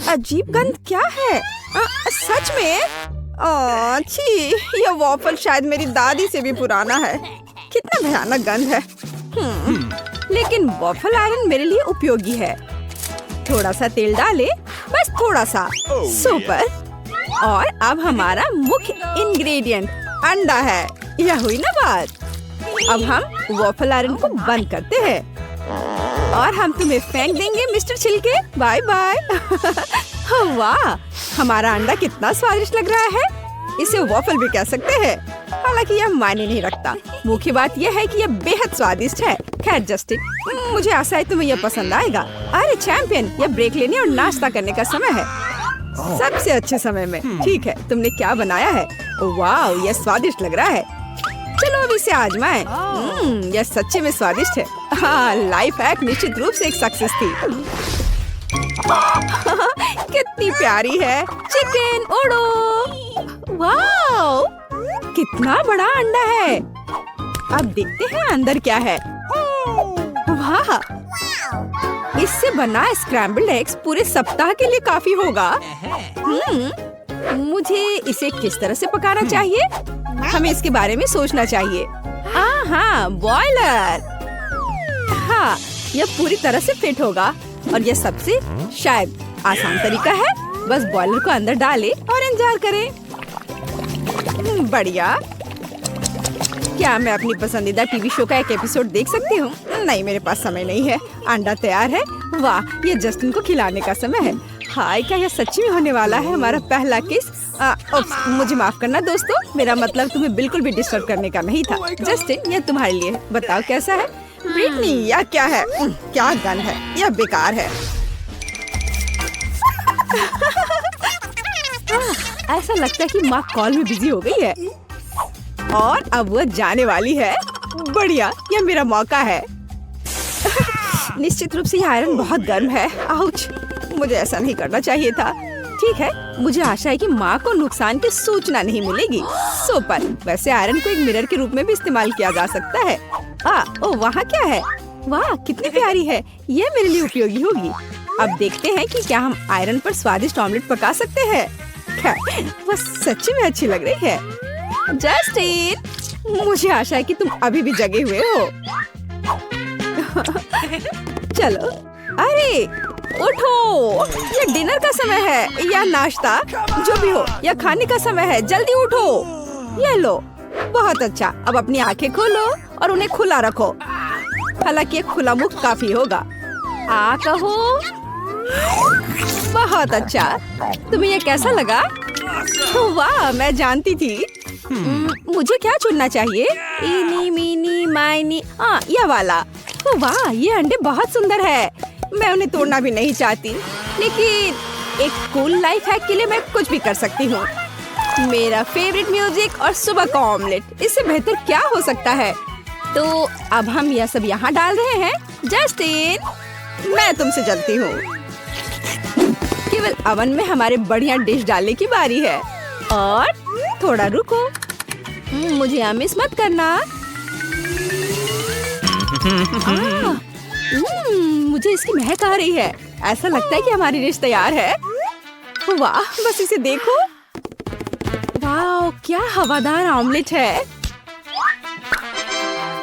अजीब गंध क्या है? सच में? छी, यह वॉफल शायद मेरी दादी से भी पुराना है। कितना भयानक गंध है। लेकिन वॉफल आयरन मेरे लिए उपयोगी है। थोड़ा सा तेल डाले, बस थोड़ा सा। सुपर। और अब हमारा मुख्य इंग्रेडिएंट अंडा है। यह हुई ना बात। अब हम वॉफल आयरन को बंद करते हैं और हम तुम्हें फेंक देंगे मिस्टर छिलके। Bye bye. वाह, हमारा अंडा कितना स्वादिष्ट लग रहा है। इसे वॉफल भी कह सकते हैं, हालांकि यह मायने नहीं रखता। मुख्य बात यह है कि यह बेहद स्वादिष्ट है। खैर जस्टिन, मुझे आशा है तुम्हें यह पसंद आएगा। अरे चैंपियन, यह ब्रेक लेने और नाश्ता करने का समय है। सबसे अच्छे समय में। ठीक है, तुमने क्या बनाया है? वाह, यह स्वादिष्ट लग रहा है। चलो अब इसे आजमाएं। यह सच्चे में स्वादिष्ट है। हाँ, लाइफ हैक निश्चित रूप से एक सक्सेस थी। कितनी प्यारी है। चिकन उड़ो। वाह, कितना बड़ा अंडा है। अब देखते हैं अंदर क्या है। वाह, इससे बना स्क्रैम्बल्ड एग्स पूरे सप्ताह के लिए काफी होगा। मुझे इसे किस तरह से पकाना चाहिए? हमें इसके बारे में सोचना चाहिए। हाँ, बॉयलर। हाँ, यह पूरी तरह से फिट होगा और यह सबसे शायद आसान तरीका है। बस बॉयलर को अंदर डालें और इंतजार करें। बढ़िया। क्या मैं अपनी पसंदीदा टीवी शो का एक एपिसोड देख सकती हूँ? नहीं, मेरे पास समय नहीं है। अंडा तैयार है। वाह, ये जस्टिन को खिलाने का समय है। हाय, क्या यह सच्ची में होने वाला है हमारा पहला किस? मुझे माफ करना दोस्तों, मेरा मतलब तुम्हें बिल्कुल भी डिस्टर्ब करने का नहीं था। जस्टिन, यह तुम्हारे लिए। बताओ कैसा है? ब्रिटनी, यह क्या है? क्या गंध है, यह बेकार है। ऐसा लगता है कि माँ कॉल में बिजी हो गई है और अब वह जाने वाली है। बढ़िया, यह मेरा मौका है। निश्चित रूप से यह आयरन बहुत गर्म है। आउच, मुझे ऐसा नहीं करना चाहिए था। ठीक है, मुझे आशा है कि माँ को नुकसान की सूचना नहीं मिलेगी। सुपर। वैसे आयरन को एक मिरर के रूप में भी इस्तेमाल किया जा सकता है। ओ, वहाँ क्या है? वाह, कितनी प्यारी है। यह मेरे लिए उपयोगी होगी। अब देखते हैं कि क्या हम आयरन पर स्वादिष्ट ऑमलेट पका सकते हैं। वह सच्ची में अच्छी लग रही है। जस्टिन, मुझे आशा है कि तुम अभी भी जगे हुए हो। चलो, अरे उठो, ये डिनर का समय है या नाश्ता, जो भी हो, यह खाने का समय है। जल्दी उठो। ये लो। बहुत अच्छा। अब अपनी आंखें खोलो और उन्हें खुला रखो। हालांकि खुला मुख काफी होगा। कहो। बहुत अच्छा। तुम्हें यह कैसा लगा? वाह, मैं जानती थी। मुझे क्या चुनना चाहिए? इनी मीनी माइनी। यह वाला। वाह, ये अंडे बहुत सुंदर है। मैं उन्हें तोड़ना भी नहीं चाहती, लेकिन एक कूल लाइफ हैक के लिए मैं कुछ भी कर सकती हूँ। मेरा फेवरेट म्यूजिक और सुबह का ऑमलेट, इससे बेहतर क्या हो सकता है? तो अब हम यह सब यहाँ डाल रहे हैं। जस्टिन, मैं तुमसे जलती हूँ। केवल अवन में हमारे बढ़िया डिश डालने की बारी है। और थोड़ा रुको, मुझे यहाँ मिस मत करना। मुझे इसकी महक आ रही है। ऐसा लगता है कि हमारी डिश तैयार है। वाह, बस इसे देखो। वाह, क्या हवादार ऑमलेट है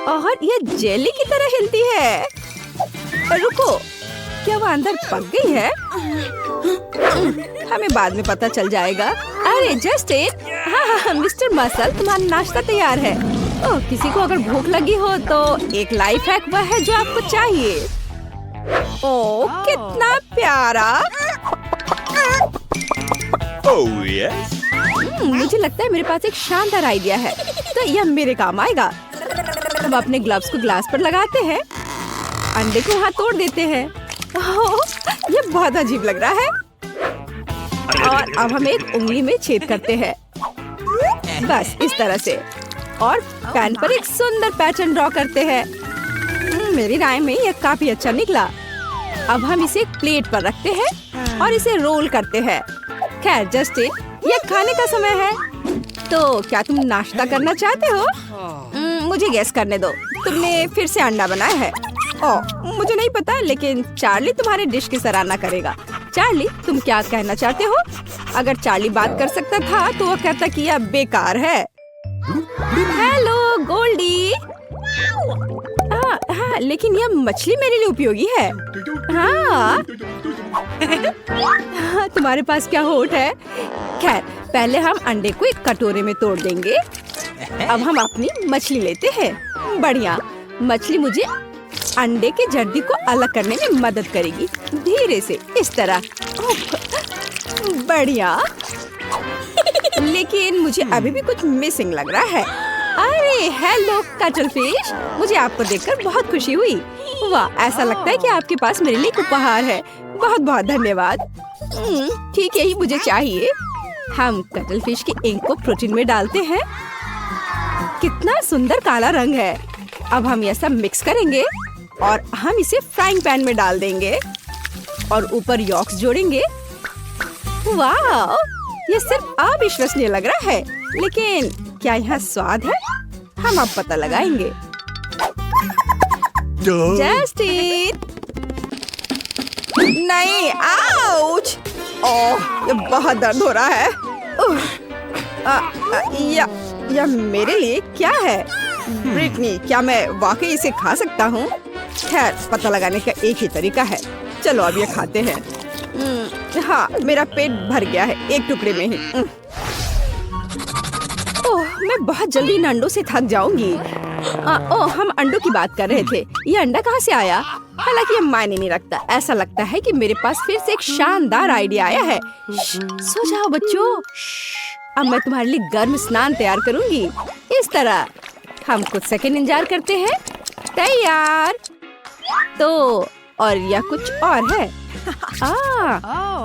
और यह जेली की तरह हिलती है। रुको, क्या वो अंदर पक गई है? हमें बाद में पता चल जाएगा। अरे जस्टिन, हाँ, मिस्टर मसल, तुम्हारा नाश्ता तैयार है। किसी को अगर भूख लगी हो तो एक लाइफ हैक वह है जो आपको चाहिए। कितना प्यारा। yes. मुझे लगता है मेरे पास एक शानदार आइडिया है, तो यह मेरे काम आएगा। अब अपने ग्लव्स को ग्लास पर लगाते हैं, अंडे को वहाँ तोड़ देते हैं। यह बहुत अजीब लग रहा है। और अब हम एक उंगली में छेद करते हैं, बस इस तरह से, और पैन पर एक सुंदर पैटर्न ड्रॉ करते हैं। मेरी राय में यह काफी अच्छा निकला। अब हम इसे एक प्लेट पर रखते हैं और इसे रोल करते हैं। खैर जस्टिन, यह खाने का समय है, तो क्या तुम नाश्ता करना चाहते हो? मुझे गेस करने दो, तुमने फिर से अंडा बनाया है। मुझे नहीं पता, लेकिन चार्ली तुम्हारे डिश की सराहना करेगा। चार्ली, तुम क्या कहना चाहते हो? अगर चार्ली बात कर सकता था तो वो कहता कि यह बेकार है। हेलो गोल्डी। हाँ, लेकिन यह मछली मेरे लिए उपयोगी है। हाँ, तुम्हारे पास क्या होठ है? खैर, पहले हम अंडे को एक कटोरे में तोड़ देंगे। अब हम अपनी मछली लेते हैं। बढ़िया, मछली मुझे अंडे के जर्दी को अलग करने में मदद करेगी। धीरे से, इस तरह। बढ़िया। लेकिन मुझे अभी भी कुछ मिसिंग लग रहा है। अरे हेलो कटल फिश, मुझे आपको देखकर बहुत खुशी हुई। वाह, ऐसा लगता है कि आपके पास मेरे लिए एक उपहार है। बहुत बहुत धन्यवाद। ठीक, यही मुझे चाहिए। हम कटल फिश की इंक को प्रोटीन में डालते हैं। कितना सुंदर काला रंग है। अब हम यह सब मिक्स करेंगे और हम इसे फ्राइंग पैन में डाल देंगे और ऊपर यॉक्स जोड़ेंगे। वाह, ये सिर्फ अविश्वसनीय लग रहा है, लेकिन क्या यहाँ स्वाद है? हम अब पता लगाएंगे। जस्टिन, नहीं, आउच! ओह, ये बहुत दर्द हो रहा है। यह मेरे लिए क्या है? ब्रिटनी, क्या मैं वाकई इसे खा सकता हूँ? खैर, पता लगाने का एक ही तरीका है। चलो अब ये खाते हैं। हाँ, मेरा पेट भर गया है एक टुकड़े में ही। ओह, मैं बहुत जल्दी इन अंडों से थक जाऊंगी। ओह, हम अंडों की बात कर रहे थे। ये अंडा कहाँ से आया? हालांकि ये मायने नहीं रखता। ऐसा लगता है कि मेरे पास फिर से एक शानदार आइडिया आया है। सो जाओ बच्चों, अब मैं तुम्हारे लिए गर्म स्नान तैयार करूंगी। इस तरह हम कुछ सेकंड इंतजार करते हैं। तैयार। तो और यह कुछ और है।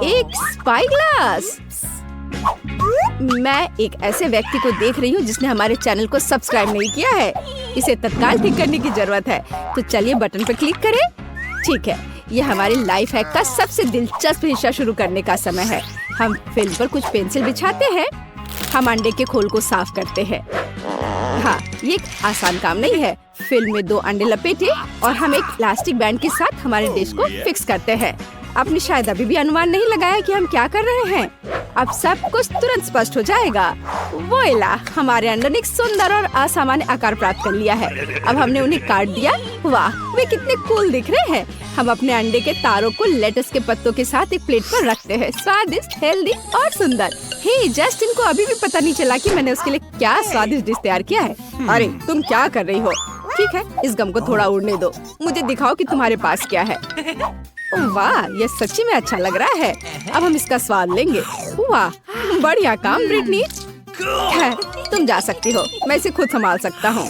एक स्पाई ग्लास। मैं एक ऐसे व्यक्ति को देख रही हूँ जिसने हमारे चैनल को सब्सक्राइब नहीं किया है। इसे तत्काल ठीक करने की जरूरत है। तो चलिए बटन पर क्लिक करें। ठीक है, यह हमारे लाइफ हैक का सबसे दिलचस्प हिस्सा शुरू करने का समय है। हम फिल्म पर कुछ पेंसिल बिछाते हैं। हम अंडे के खोल को साफ करते हैं। हाँ, ये एक आसान काम नहीं है। फिल्म में 2 अंडे लपेटे और हम एक प्लास्टिक बैंड के साथ हमारे डिश को फिक्स करते हैं। आपने शायद अभी भी अनुमान नहीं लगाया कि हम क्या कर रहे हैं। अब सब कुछ तुरंत स्पष्ट हो जाएगा। वोइला, हमारे अंडे ने एक सुंदर और असामान्य आकार प्राप्त कर लिया है। अब हमने उन्हें काट दिया। वाह, वे कितने कूल दिख रहे हैं। हम अपने अंडे के तारों को लेटस के पत्तों के साथ एक प्लेट पर रखते हैं। स्वादिष्ट, हेल्दी और सुंदर। हे, जस्टिन को अभी भी पता नहीं चला कि मैंने उसके लिए क्या स्वादिष्ट डिश तैयार किया है। अरे, तुम क्या कर रही हो? ठीक है, इस गम को थोड़ा उड़ने दो। मुझे दिखाओ कि तुम्हारे पास क्या है। वाह, यह सच्ची में अच्छा लग रहा है। अब हम इसका स्वाद लेंगे। वाह, बढ़िया काम ब्रिटनी। है, तुम जा सकती हो, मैं इसे खुद संभाल सकता हूँ।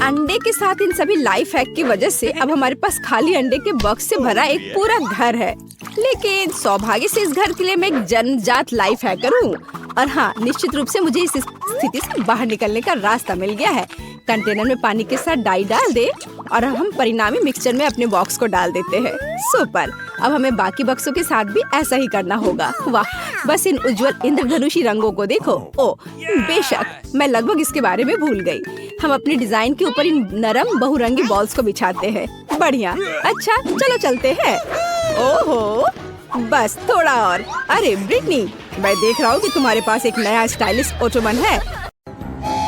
अंडे के साथ इन सभी लाइफ हैक की वजह से अब हमारे पास खाली अंडे के बॉक्स से भरा एक पूरा घर है। लेकिन सौभाग्य से इस घर के लिए मैं एक जन्मजात लाइफ हैकर हूँ। और हाँ, निश्चित रूप से मुझे इस स्थिति से बाहर निकलने का रास्ता मिल गया है। कंटेनर में पानी के साथ डाई डाल दे और हम परिणामी मिक्सचर में अपने बॉक्स को डाल देते हैं। सुपर, अब हमें बाकी बक्सों के साथ भी ऐसा ही करना होगा। वाह, बस इन उज्जवल इंद्रधनुषी रंगों को देखो। ओ, बेशक, मैं लगभग इसके बारे में भूल गई। हम अपने डिजाइन के ऊपर इन नरम बहुरंगी बॉल्स को बिछाते हैं। बढ़िया। अच्छा, चलो चलते हैं। ओहो, बस थोड़ा और। अरे ब्रिटनी, मैं देख रहा हूँ कि तुम्हारे पास एक नया स्टाइलिश ओटोमन है।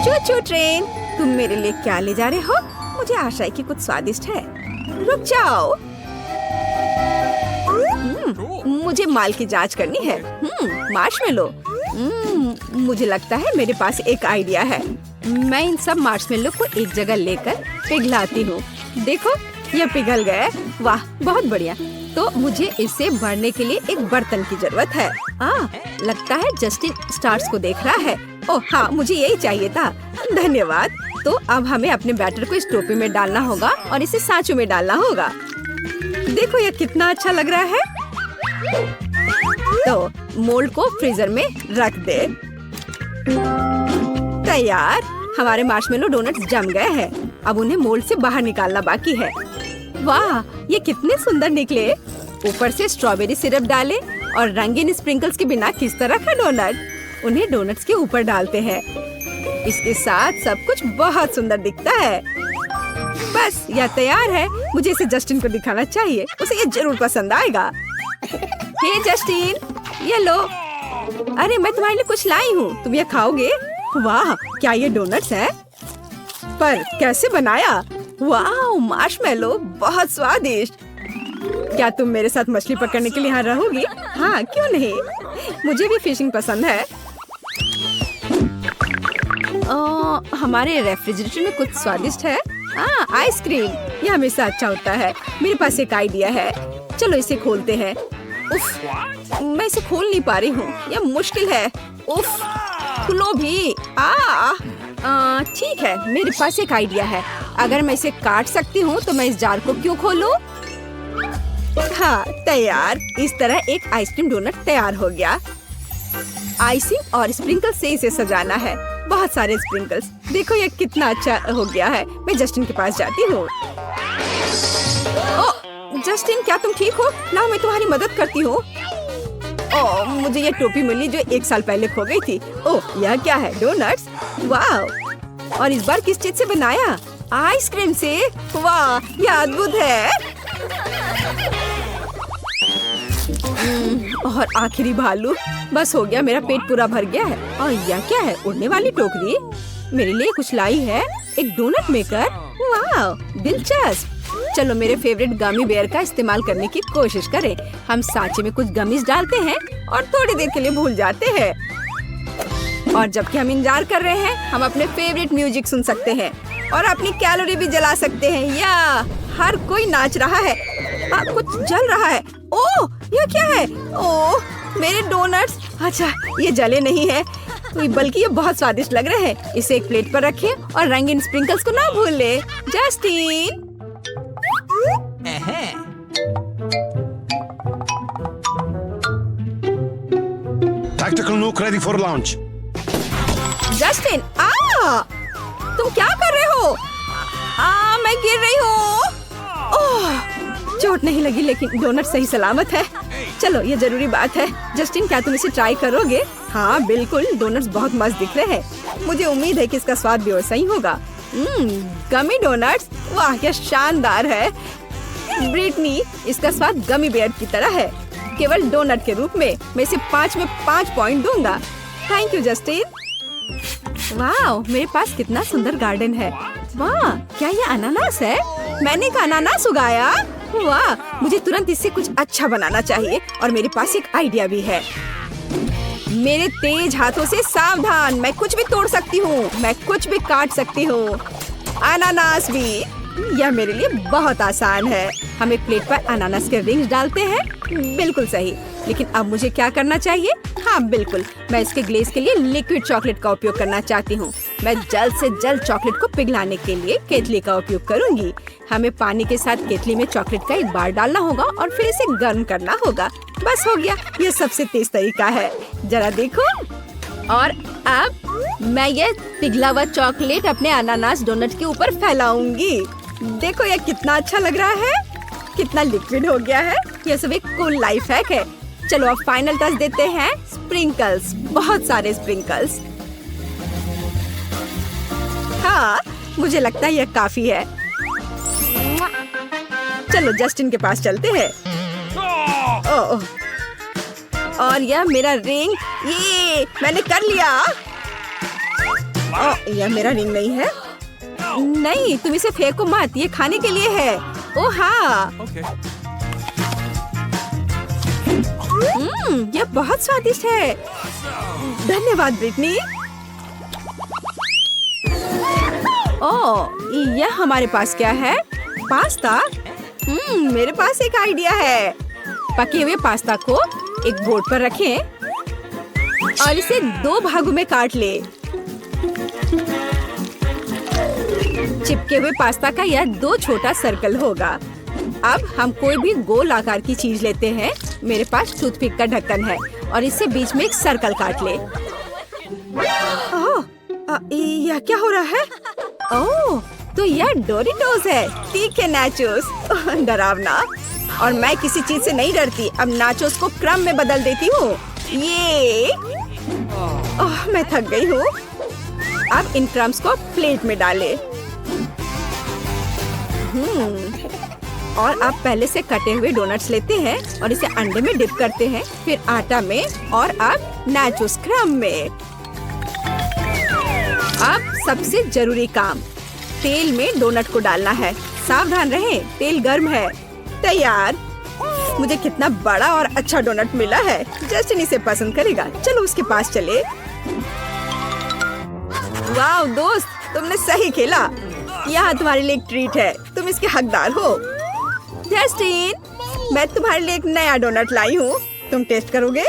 चू चू ट्रेन, तुम मेरे लिए क्या ले जा रहे हो? मुझे आशा है कि कुछ स्वादिष्ट है। रुक जाओ, मुझे माल की जांच करनी है। मार्शमेलो। मुझे लगता है मेरे पास एक आइडिया है। मैं इन सब मार्शमेलो को एक जगह लेकर पिघलाती हूँ। देखो, यह पिघल गया। वाह, बहुत बढ़िया। तो मुझे इसे भरने के लिए एक बर्तन की जरूरत है। लगता है जस्टिन स्टार्स को देख रहा है। ओह हाँ, मुझे यही चाहिए था। धन्यवाद। तो अब हमें अपने बैटर को इस टोपी में डालना होगा और इसे सांचों में डालना होगा। देखो, यह कितना अच्छा लग रहा है। तो मोल्ड को फ्रीजर में रख दे। तैयार। हमारे मार्शमेलो डोनट्स जम गए हैं। अब उन्हें मोल्ड से बाहर निकालना बाकी है। वाह, ये कितने सुंदर निकले। ऊपर से स्ट्रॉबेरी सिरप डाले और रंगीन स्प्रिंकल्स के बिना किस तरह का डोनट। उन्हें डोनट्स के ऊपर डालते हैं। इसके साथ सब कुछ बहुत सुंदर दिखता है। बस, यह तैयार है। मुझे इसे जस्टिन को दिखाना चाहिए, उसे ये जरूर पसंद आएगा। हे जस्टिन, ये लो। अरे मैं तुम्हारे लिए कुछ लाई हूँ, तुम ये खाओगे? वाह, क्या ये डोनट्स है? पर कैसे बनाया? वाह, मार्शमेलो, बहुत स्वादिष्ट। क्या तुम मेरे साथ मछली पकड़ने के लिए यहाँ रहोगी? हाँ, क्यों नहीं, मुझे भी फिशिंग पसंद है। हमारे रेफ्रिजरेटर में कुछ स्वादिष्ट है। हाँ, आइसक्रीम, ये हमेशा अच्छा होता है। मेरे पास एक आइडिया है, चलो इसे खोलते हैं। उफ, मैं इसे खोल नहीं पा रही हूँ, यह मुश्किल है। उफ, खुलो भी। ठीक है, मेरे पास एक आइडिया है। अगर मैं इसे काट सकती हूँ तो मैं इस जार को क्यों खोलूं? हाँ, तैयार। इस तरह एक आइसक्रीम डोनट तैयार हो गया। आइसिंग और स्प्रिंकल से इसे सजाना है, बहुत सारे स्प्रिंकल्स। देखो ये कितना अच्छा हो गया है। मैं जस्टिन के पास जाती हूँ। जस्टिन, क्या तुम ठीक हो? लाओ मैं तुम्हारी मदद करती हूँ। मुझे ये टोपी मिली जो 1 साल पहले खो गई थी। यह क्या है? डोनट्स? वाह! और इस बार किस चीज से बनाया? आइसक्रीम से? वाह, यह अद्भुत है। और आखिरी भालू। बस हो गया, मेरा पेट पूरा भर गया है। और यह क्या है? उड़ने वाली टोकरी? मेरे लिए कुछ लाई है, एक डोनट मेकर। वाह, दिलचस्प। चलो मेरे फेवरेट गमी बेयर का इस्तेमाल करने की कोशिश करें। हम सांचे में कुछ गमीज डालते हैं और थोड़ी देर के लिए भूल जाते हैं। और जबकि हम इंतजार कर रहे हैं, हम अपने फेवरेट म्यूजिक सुन सकते हैं और अपनी कैलोरी भी जला सकते हैं। या हर कोई नाच रहा है। कुछ जल रहा है। ओह, यह क्या है? ओह, मेरे डोनट्स। अच्छा, ये जले नहीं है, बल्कि ये बहुत स्वादिष्ट लग रहे हैं। इसे एक प्लेट पर रखें और रंगीन स्प्रिंकल्स को ना भूलें। Justin, Tactical nuke ready for launch. Justin, तुम क्या कर रहे हो? मैं गिर रही हूँ। चोट नहीं लगी, लेकिन डोनट सही सलामत है। चलो, ये जरूरी बात है। जस्टिन, क्या तुम इसे ट्राई करोगे? हाँ बिल्कुल, डोनट्स बहुत मस्त दिख रहे हैं। मुझे उम्मीद है कि इसका स्वाद भी वैसा ही होगा। गमी डोनट्स, वाह क्या शानदार है। ब्रिटनी, इसका स्वाद गमी बेयर की तरह है, केवल डोनट के रूप में। मैं इसे 5 में 5 पॉइंट दूंगा। Thank you Justin. वाह, मेरे पास कितना सुंदर गार्डन है। वाह, क्या ये अनानास है? मैंने एक अनानास उगाया। वाह, मुझे तुरंत इससे कुछ अच्छा बनाना चाहिए और मेरे पास एक आइडिया भी है। मेरे तेज हाथों से सावधान, मैं कुछ भी तोड़ सकती हूँ, मैं कुछ भी काट सकती हूँ, अनानास भी। यह मेरे लिए बहुत आसान है। हम एक प्लेट पर अनानास के रिंग्स डालते हैं। बिल्कुल सही। लेकिन अब मुझे क्या करना चाहिए? हाँ बिल्कुल, मैं इसके ग्लेज के लिए लिक्विड चॉकलेट का उपयोग करना चाहती हूँ। मैं जल्द से जल्द चॉकलेट को पिघलाने के लिए केतली का उपयोग करूँगी। हमें पानी के साथ केतली में चॉकलेट का एक बार डालना होगा और फिर इसे गर्म करना होगा। बस हो गया, यह सबसे तेज तरीका है। जरा देखो। और अब मैं ये पिघला हुआ चॉकलेट अपने अनानास डोनट के ऊपर फैलाऊंगी। देखो यह कितना अच्छा लग रहा है, कितना लिक्विड हो गया है। यह सब एक कूल लाइफ हैक है। चलो अब फाइनल टच देते हैं, स्प्रिंकल्स, बहुत सारे स्प्रिंकल्स। हाँ, मुझे लगता है यह काफी है। चलो जस्टिन के पास चलते हैं। ओह, और यह मेरा रिंग, ये मैंने कर लिया। यह मेरा रिंग नहीं है। नहीं, तुम इसे फेंको मत, ये खाने के लिए है। ओह हाँ, यह बहुत स्वादिष्ट है। धन्यवाद ब्रिटनी। ओह, यह हमारे पास क्या है? पास्ता। मेरे पास एक आइडिया है। पके हुए पास्ता को एक बोर्ड पर रखें और इसे 2 भागों में काट ले। चिपके हुए पास्ता का यह 2 छोटा सर्कल होगा। अब हम कोई भी गोल आकार की चीज लेते हैं। मेरे पास टूथपिक का ढक्कन है और इससे बीच में एक सर्कल काट ले। यह क्या हो रहा है? ओह, तो यह डोरिटोस है। ठीक है नाचोस। डरावना। और मैं किसी चीज से नहीं डरती। अब नाचोस को क्रम में बदल देती हूँ। ये मैं थक गई हूँ। अब इन क्रम्स को प्लेट में डालें। और आप पहले से कटे हुए डोनट्स लेते हैं और इसे अंडे में डिप करते हैं, फिर आटा में और अब नाचो स्क्रम में। अब सबसे जरूरी काम, तेल में डोनट को डालना है। सावधान रहें, तेल गर्म है। तैयार। मुझे कितना बड़ा और अच्छा डोनट मिला है। जस्टिन इसे पसंद करेगा। चलो उसके पास चले। वाह दोस्त, तुमने सही खेला। यहाँ तुम्हारे लिए एक ट्रीट है, तुम इसके हकदार हो। जस्टिन, मैं तुम्हारे लिए एक नया डोनट लाई हूँ, तुम टेस्ट करोगे?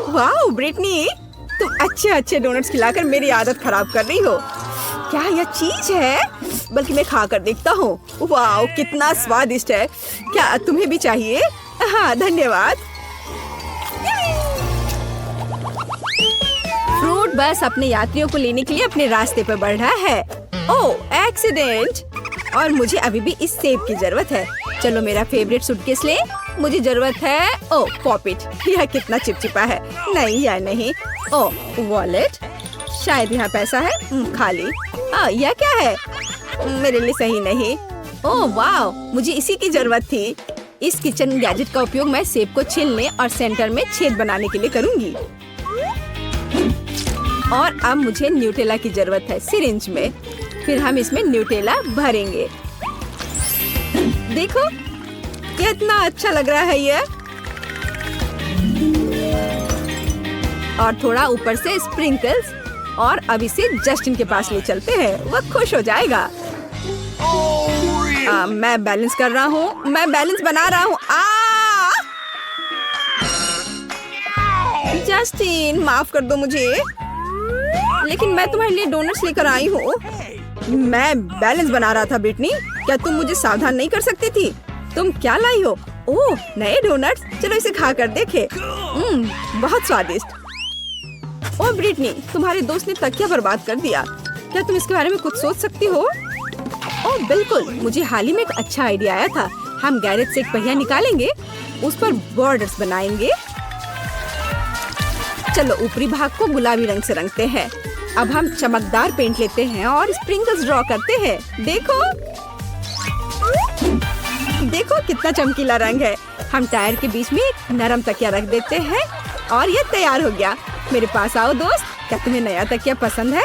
वाह ब्रिटनी, तुम अच्छे डोनट्स खिलाकर मेरी आदत खराब कर रही हो। क्या यह चीज है? बल्कि मैं खा कर देखता हूँ। वाह कितना स्वादिष्ट है। क्या तुम्हें भी चाहिए? हाँ धन्यवाद। फ्रूट बस अपने यात्रियों को लेने के लिए अपने रास्ते पर बढ़ रहा है। ओह एक्सीडेंट! और मुझे अभी भी इस सेब की जरूरत है। चलो मेरा फेवरेट सूटकेस ले। मुझे जरूरत है ओह पॉपिट। यह कितना चिपचिपा है। नहीं या नहीं। ओह वॉलेट, शायद यहाँ पैसा है। खाली। यह क्या है? मेरे लिए सही नहीं। ओह वाह, मुझे इसी की जरूरत थी। इस किचन गैजेट का उपयोग मैं सेब को छीलने और सेंटर में छेद बनाने के लिए करूंगी। और अब मुझे न्यूटेला की जरूरत है सिरिंज में। फिर हम इसमें न्यूटेला भरेंगे। देखो कितना अच्छा लग रहा है ये। और थोड़ा ऊपर से स्प्रिंकल्स। और अब इसे जस्टिन के पास ले चलते हैं, वह खुश हो जाएगा। मैं बैलेंस कर रहा हूँ, मैं बैलेंस बना रहा हूँ। जस्टिन माफ कर दो मुझे, लेकिन मैं तुम्हारे लिए डोनट्स लेकर आई हूँ। मैं बैलेंस बना रहा था ब्रिटनी। क्या तुम मुझे सावधान नहीं कर सकती थी? तुम क्या लाई हो? ओह नए डोनट्स, चलो इसे खा कर देखे। बहुत स्वादिष्ट। ओह ब्रिटनी, तुम्हारे दोस्त ने तकिया बर्बाद कर दिया। क्या तुम इसके बारे में कुछ सोच सकती हो? ओह बिल्कुल, मुझे हाल ही में एक अच्छा आइडिया आया था। हम गैरेज से एक पहिया निकालेंगे, उस पर बॉर्डर्स बनाएंगे। चलो ऊपरी भाग को गुलाबी रंग से रंगते हैं। अब हम चमकदार पेंट लेते हैं और स्प्रिंकल्स ड्रॉ करते हैं। देखो देखो कितना चमकीला रंग है। हम टायर के बीच में एक नरम तकिया रख देते हैं और ये तैयार हो गया। मेरे पास आओ दोस्त, क्या तुम्हें नया तकिया पसंद है?